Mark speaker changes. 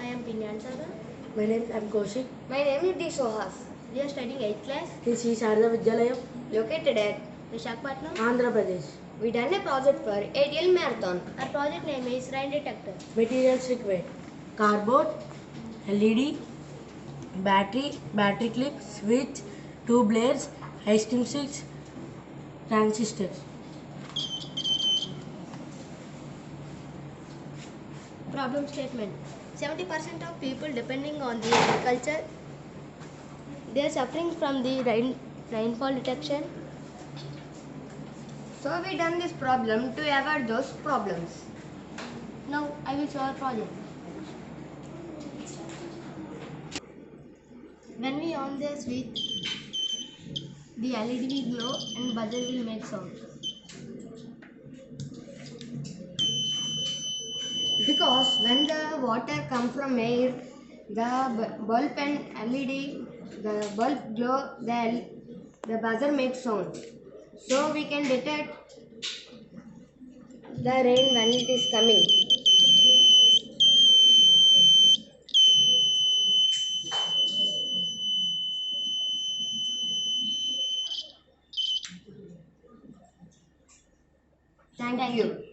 Speaker 1: I am P.Janasagar.
Speaker 2: My name is M.Koushik.
Speaker 3: My name is D.Sushas.
Speaker 1: We are studying 8th class,
Speaker 2: in Sri Sharda Vidyalayam,
Speaker 3: Located at
Speaker 1: Visakhapatnam.
Speaker 2: Andhra Pradesh.
Speaker 3: we done a project for ATL marathon.
Speaker 1: Our project name is Rain Detector.
Speaker 2: Materials required: cardboard, LED, battery clip, switch, two blades, ice cream sticks, transistors.
Speaker 1: Problem statement: 70% of people depending on the agriculture. They are suffering from the rainfall detection.
Speaker 3: So we done this problem to avoid those problems.
Speaker 1: Now I will show our project. When we on the switch, the LED will glow and buzzer will make sound.
Speaker 3: Because when the water comes from air, the bulb and LED, the bulb glow, the buzzer makes sound. So we can detect the rain when it is coming. Thank you.